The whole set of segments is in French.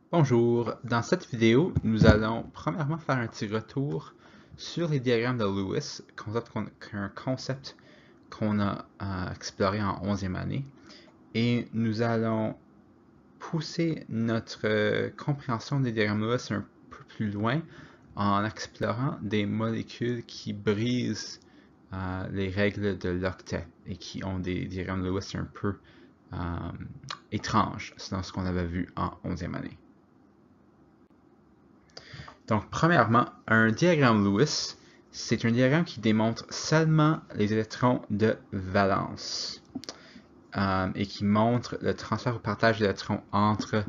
Bonjour, dans cette vidéo, nous allons premièrement faire un petit retour sur les diagrammes de Lewis, un concept qu'on a exploré en 11e année, et nous allons pousser notre compréhension des diagrammes de Lewis un peu plus loin en explorant des molécules qui brisent les règles de l'octet et qui ont des diagrammes de Lewis un peu étranges, selon ce qu'on avait vu en 11e année. Donc, premièrement, un diagramme Lewis, c'est un diagramme qui démontre seulement les électrons de valence et qui montre le transfert ou partage d'électrons entre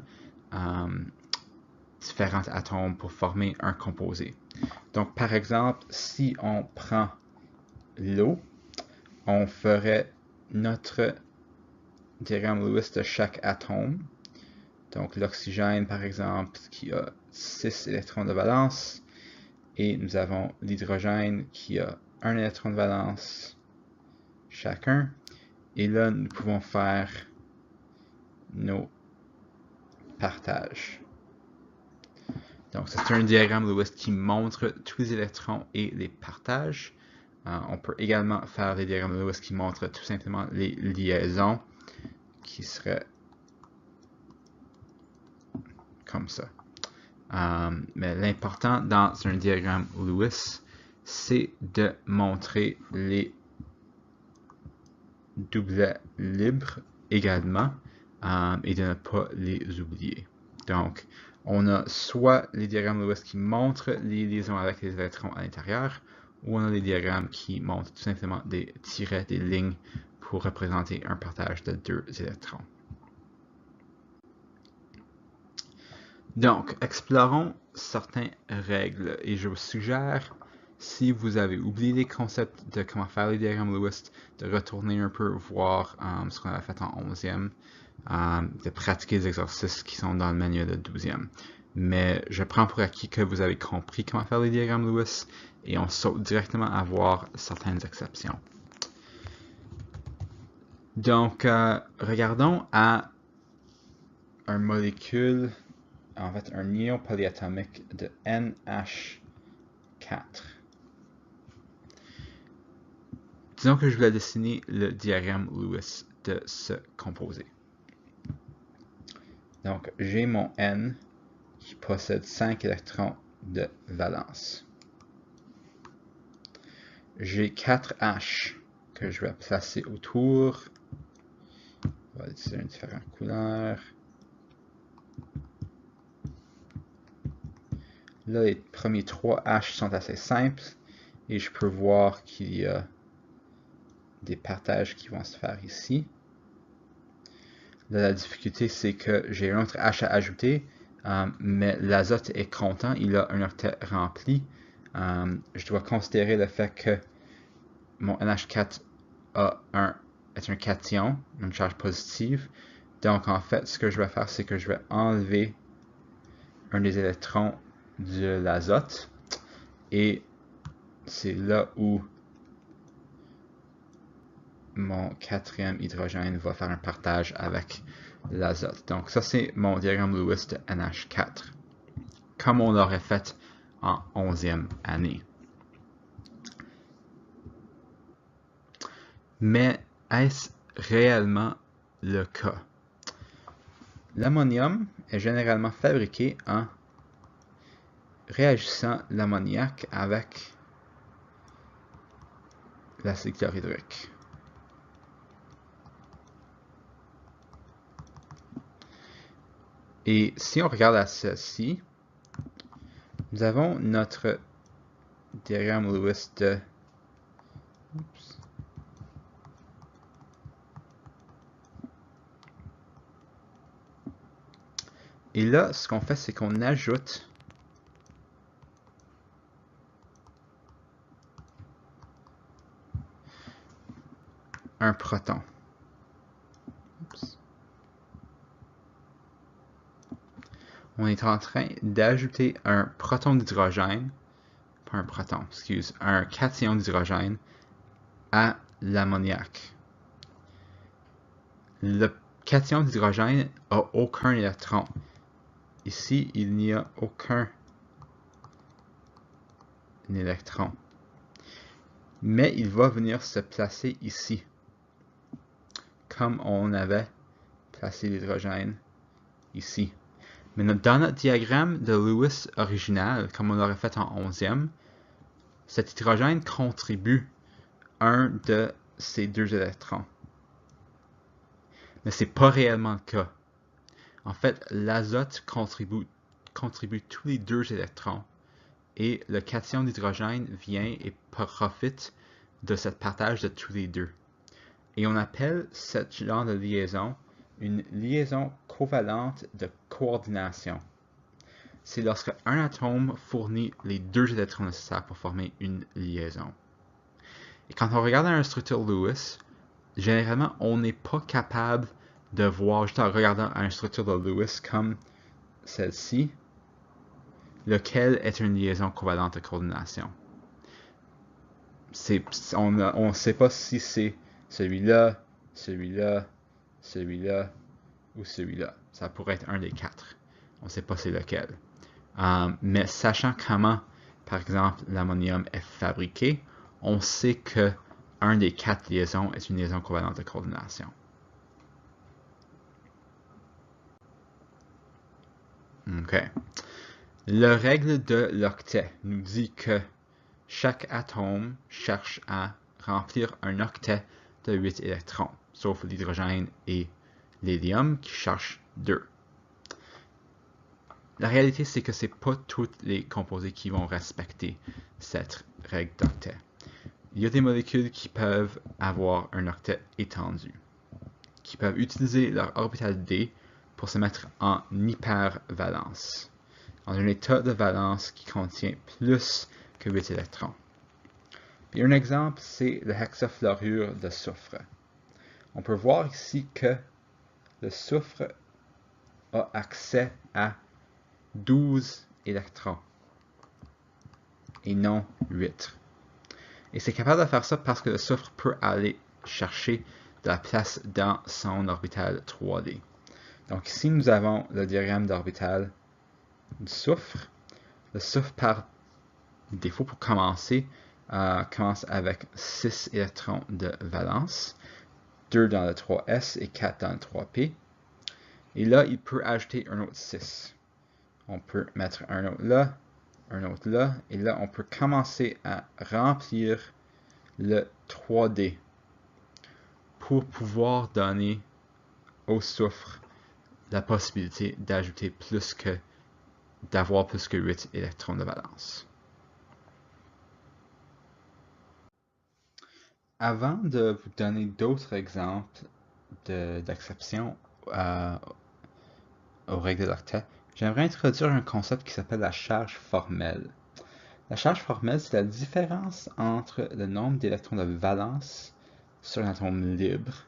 différents atomes pour former un composé. Donc, par exemple, si on prend l'eau, on ferait notre diagramme Lewis de chaque atome. Donc, l'oxygène, par exemple, qui a 6 électrons de valence. Et nous avons l'hydrogène qui a un électron de valence chacun. Et là, nous pouvons faire nos partages. Donc, c'est un diagramme Lewis qui montre tous les électrons et les partages. On peut également faire des diagrammes Lewis qui montrent tout simplement les liaisons, qui seraient comme ça. Mais l'important dans un diagramme Lewis, c'est de montrer les doublets libres également et de ne pas les oublier. Donc, on a soit les diagrammes Lewis qui montrent les liaisons avec les électrons à l'intérieur, ou on a des diagrammes qui montrent tout simplement des tirets, des lignes pour représenter un partage de deux électrons. Donc, explorons certaines règles et je vous suggère, si vous avez oublié les concepts de comment faire les diagrammes Lewis, de retourner un peu voir ce qu'on a fait en 11e, de pratiquer les exercices qui sont dans le manuel de 12e. Mais je prends pour acquis que vous avez compris comment faire les diagrammes Lewis et on saute directement à voir certaines exceptions. Donc, regardons à une molécule, en fait un ion polyatomique de NH4. Disons que je voulais dessiner le diagramme Lewis de ce composé. Donc, j'ai mon N qui possède 5 électrons de valence. J'ai 4 H que je vais placer autour. On va utiliser une différente couleur. Là, les premiers 3 H sont assez simples et je peux voir qu'il y a des partages qui vont se faire ici. Là, la difficulté, c'est que j'ai un autre H à ajouter, mais l'azote est content, il a un octet rempli. Je dois considérer le fait que mon NH4 est un cation, une charge positive. Donc, en fait, ce que je vais faire, c'est que je vais enlever un des électrons de l'azote. Et c'est là où mon quatrième hydrogène va faire un partage avec l'azote. Donc ça, c'est mon diagramme Lewis de NH4, comme on l'aurait fait en 11e année. Mais est-ce réellement le cas? L'ammonium est généralement fabriqué en réagissant l'ammoniac avec l'acide chlorhydrique. Et si on regarde à ceci, nous avons notre diagramme Lewis de... Oups. Et là, ce qu'on fait, c'est qu'on ajoute un proton. Oups. On est en train d'ajouter un proton d'hydrogène, pas un proton, excuse, un cation d'hydrogène à l'ammoniac. Le cation d'hydrogène n'a aucun électron. ici, il n'y a aucun électron. Mais il va venir se placer ici, comme on avait placé l'hydrogène ici. Mais dans notre diagramme de Lewis original, comme on l'aurait fait en 11e, cet hydrogène contribue un de ces deux électrons. Mais ce n'est pas réellement le cas. En fait, l'azote contribue tous les deux électrons et le cation d'hydrogène vient et profite de ce partage de tous les deux. Et on appelle ce genre de liaison une liaison covalente de coordination. C'est lorsque un atome fournit les deux électrons nécessaires pour former une liaison. Et quand on regarde une structure Lewis, généralement, on n'est pas capable de voir, juste en regardant une structure de Lewis comme celle-ci, lequel est une liaison covalente de coordination. On ne sait pas si c'est celui-là, celui-là, celui-là ou celui-là. Ça pourrait être un des quatre. On ne sait pas c'est lequel. Mais sachant comment, par exemple, l'ammonium est fabriqué, on sait que un des quatre liaisons est une liaison covalente de coordination. OK. La règle de l'octet nous dit que chaque atome cherche à remplir un octet de 8 électrons, sauf l'hydrogène et l'hélium qui cherchent 2. La réalité, c'est que ce n'est pas tous les composés qui vont respecter cette règle d'octet. Il y a des molécules qui peuvent avoir un octet étendu, qui peuvent utiliser leur orbital D pour se mettre en hypervalence, dans un état de valence qui contient plus que 8 électrons. Et un exemple, c'est le hexafluorure de soufre. On peut voir ici que le soufre a accès à 12 électrons et non 8. Et c'est capable de faire ça parce que le soufre peut aller chercher de la place dans son orbital 3D. Donc ici, nous avons le diagramme d'orbital du soufre. Le soufre, par défaut, pour commencer, commence avec 6 électrons de valence, 2 dans le 3s et 4 dans le 3p. Et là, il peut ajouter un autre 6. On peut mettre un autre là, un autre là, et là, on peut commencer à remplir le 3D pour pouvoir donner au soufre la possibilité d'ajouter d'avoir plus que 8 électrons de valence. Avant de vous donner d'autres exemples d'exception aux règles de l'octet, j'aimerais introduire un concept qui s'appelle la charge formelle. La charge formelle, c'est la différence entre le nombre d'électrons de valence sur un atome libre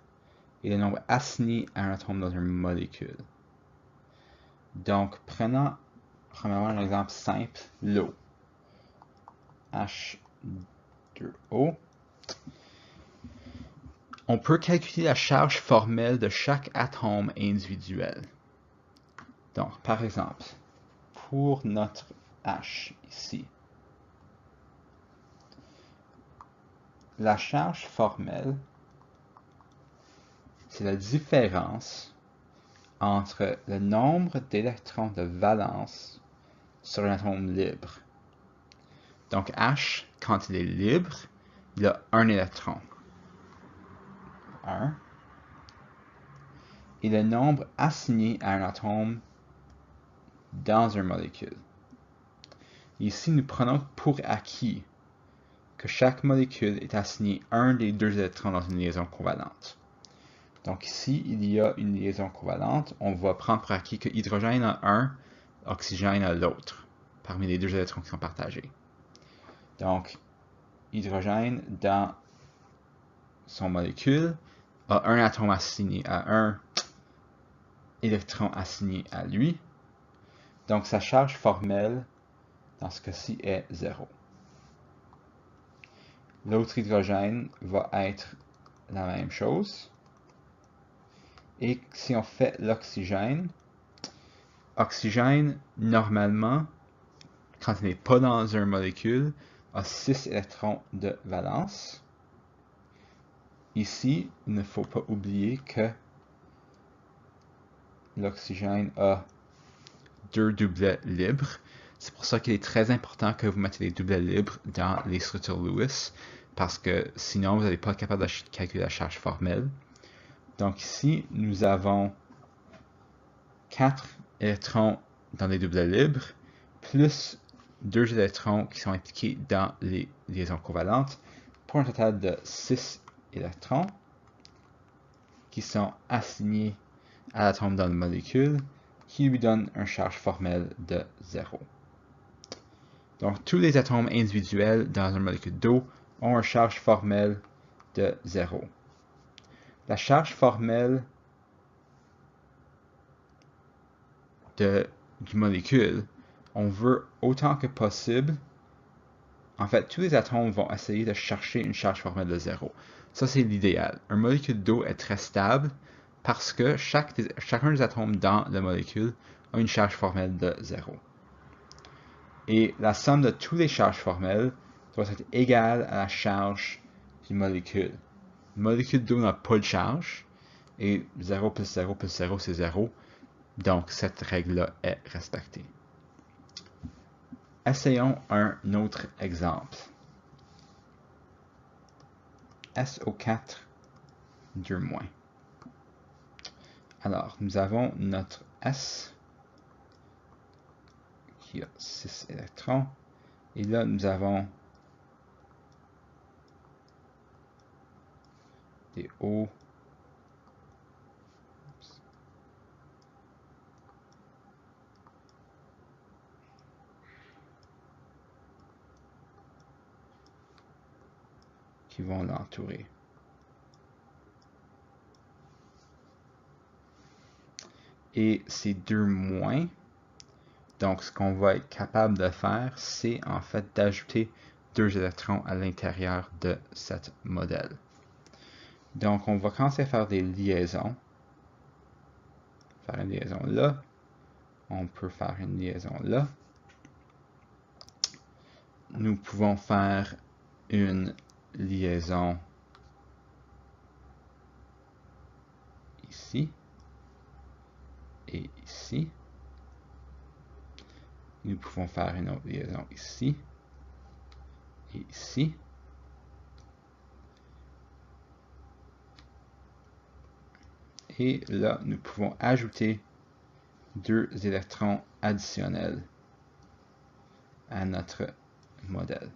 et le nombre assigné à un atome dans une molécule. Donc, prenons premièrement un exemple simple, l'eau. H2O. On peut calculer la charge formelle de chaque atome individuel. Donc, par exemple, pour notre H ici, la charge formelle, c'est la différence entre le nombre d'électrons de valence sur un atome libre. Donc H, quand il est libre, il a un électron. 1. Et le nombre assigné à un atome dans une molécule. Ici, nous prenons pour acquis que chaque molécule est assignée un des deux électrons dans une liaison covalente. Donc ici, il y a une liaison covalente. On va prendre pour acquis que hydrogène a un, oxygène a l'autre, parmi les deux électrons qui sont partagés. Donc, hydrogène, dans son molécule, a un atome assigné à un électron assigné à lui. Donc, sa charge formelle, dans ce cas-ci, est 0. L'autre hydrogène va être la même chose. Et si on fait l'oxygène, Oxygène, normalement, quand il n'est pas dans une molécule, a 6 électrons de valence. Ici, il ne faut pas oublier que l'oxygène a 2 doublets libres. C'est pour ça qu'il est très important que vous mettez les doublets libres dans les structures Lewis, parce que sinon, vous n'allez pas être capable de calculer la charge formelle. Donc ici, nous avons 4 électrons dans les doublets libres, plus 2 électrons qui sont impliqués dans les liaisons covalentes, pour un total de 6 électrons qui sont assignés à l'atome dans la molécule, qui lui donne une charge formelle de 0. Donc, tous les atomes individuels dans une molécule d'eau ont une charge formelle de 0. La charge formelle du molécule, on veut autant que possible. En fait, tous les atomes vont essayer de chercher une charge formelle de 0. Ça, c'est l'idéal. Une molécule d'eau est très stable parce que chacun des atomes dans la molécule a une charge formelle de 0. Et la somme de toutes les charges formelles doit être égale à la charge d'une molécule. Une molécule d'eau n'a pas de charge, et 0 plus 0 plus 0, c'est 0. Donc, cette règle-là est respectée. Essayons un autre exemple. SO4, 2-. Alors, nous avons notre S qui a 6 électrons. Et là, nous avons des O qui vont l'entourer. Et ces 2-. Donc, ce qu'on va être capable de faire, c'est en fait d'ajouter 2 électrons à l'intérieur de cette modèle. Donc, on va commencer à faire des liaisons. Faire une liaison là. On peut faire une liaison là. Nous pouvons faire une liaison ici et ici. Nous pouvons faire une autre liaison ici et ici. Et là, nous pouvons ajouter 2 électrons additionnels à notre modèle.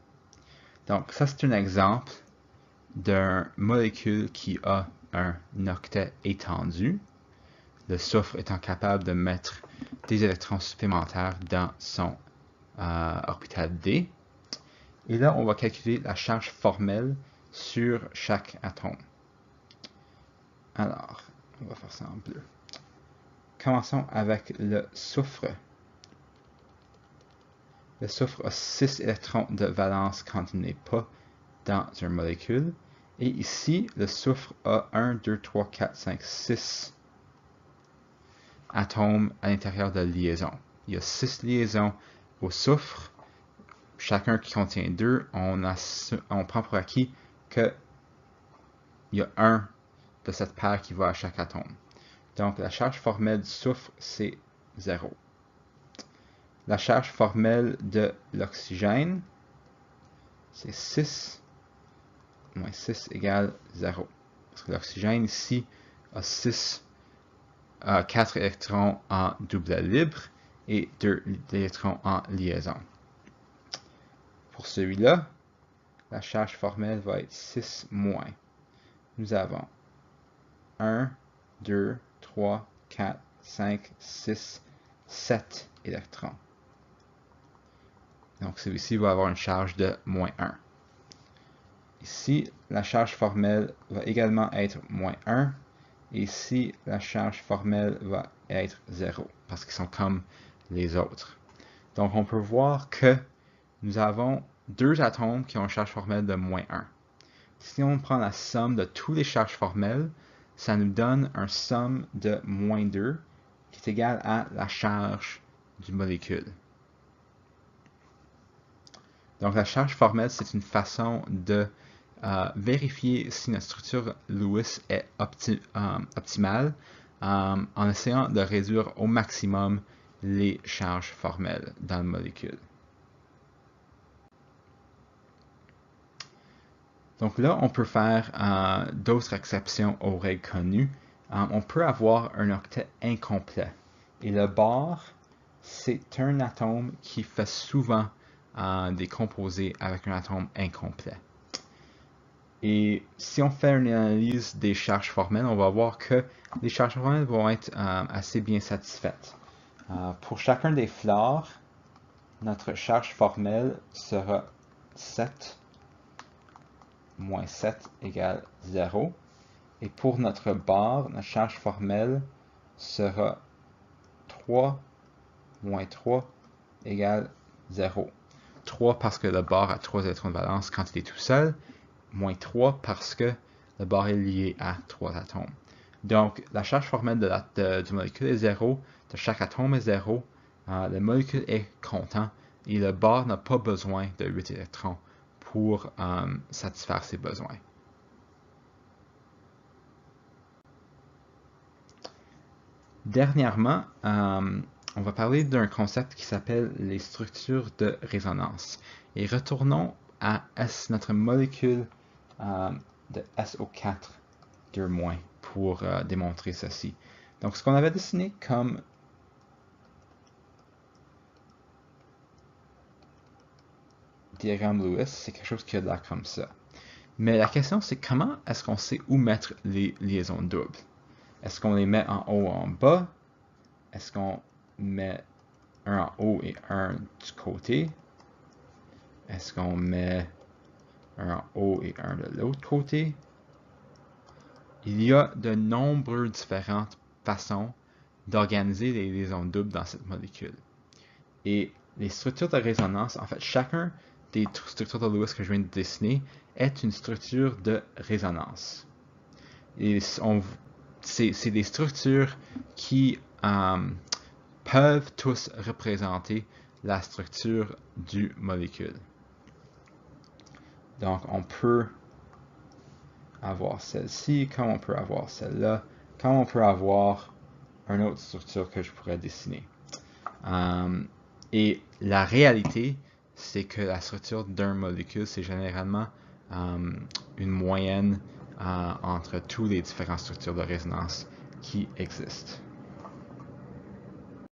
Donc, ça, c'est un exemple d'une molécule qui a un octet étendu. Le soufre étant capable de mettre des électrons supplémentaires dans son orbital D. Et là, on va calculer la charge formelle sur chaque atome. Alors, on va faire ça en bleu. Commençons avec le soufre. Le soufre a 6 électrons de valence quand il n'est pas dans une molécule. Et ici, le soufre a 1, 2, 3, 4, 5, 6 atomes à l'intérieur de la liaison. Il y a 6 liaisons au soufre, chacun qui contient 2. On prend pour acquis qu'il y a 1 de cette paire qui va à chaque atome. Donc, la charge formelle du soufre, c'est 0. La charge formelle de l'oxygène, c'est 6 moins 6 égale 0. Parce que l'oxygène ici a 4 électrons en doublet libre et 2 électrons en liaison. Pour celui-là, la charge formelle va être 6 moins. Nous avons 1, 2, 3, 4, 5, 6, 7 électrons. Donc celui-ci va avoir une charge de moins 1. Ici, la charge formelle va également être moins 1. Et ici, la charge formelle va être 0, parce qu'ils sont comme les autres. Donc on peut voir que nous avons 2 atomes qui ont une charge formelle de moins 1. Si on prend la somme de toutes les charges formelles, ça nous donne un somme de moins 2, qui est égale à la charge du molécule. Donc la charge formelle, c'est une façon de vérifier si notre structure Lewis est optimale en essayant de réduire au maximum les charges formelles dans le molécule. Donc là, on peut faire d'autres exceptions aux règles connues. On peut avoir un octet incomplet. Et le bar, c'est un atome qui fait souvent des composés avec un atome incomplet. Et si on fait une analyse des charges formelles, on va voir que les charges formelles vont être assez bien satisfaites. Pour chacun des fluors, notre charge formelle sera 7 moins 7 égale 0. Et pour notre bar, notre charge formelle sera 3 moins 3 égale 0. 3 parce que le bar a 3 électrons de valence quand il est tout seul, moins 3 parce que le bar est lié à 3 atomes. Donc, la charge formelle du molécule est 0, de chaque atome est 0, le molécule est content et le bar n'a pas besoin de 8 électrons pour satisfaire ses besoins. Dernièrement, on va parler d'un concept qui s'appelle les structures de résonance. Et retournons à notre molécule de SO4 2- pour démontrer ceci. Donc, ce qu'on avait dessiné comme diagramme Lewis, c'est quelque chose qui a l'air comme ça. Mais la question, c'est comment est-ce qu'on sait où mettre les liaisons doubles? Est-ce qu'on les met en haut ou en bas? Est-ce qu'on met un en haut et un du côté? Est-ce qu'on met un en haut et un de l'autre côté? Il y a de nombreuses différentes façons d'organiser les liaisons doubles dans cette molécule. Et les structures de résonance, en fait, chacun des structures de Lewis que je viens de dessiner est une structure de résonance. Et c'est des structures qui peuvent tous représenter la structure du molécule. Donc, on peut avoir celle-ci, comme on peut avoir celle-là, comme on peut avoir une autre structure que je pourrais dessiner. Et la réalité, c'est que la structure d'un molécule, c'est généralement une moyenne entre toutes les différentes structures de résonance qui existent.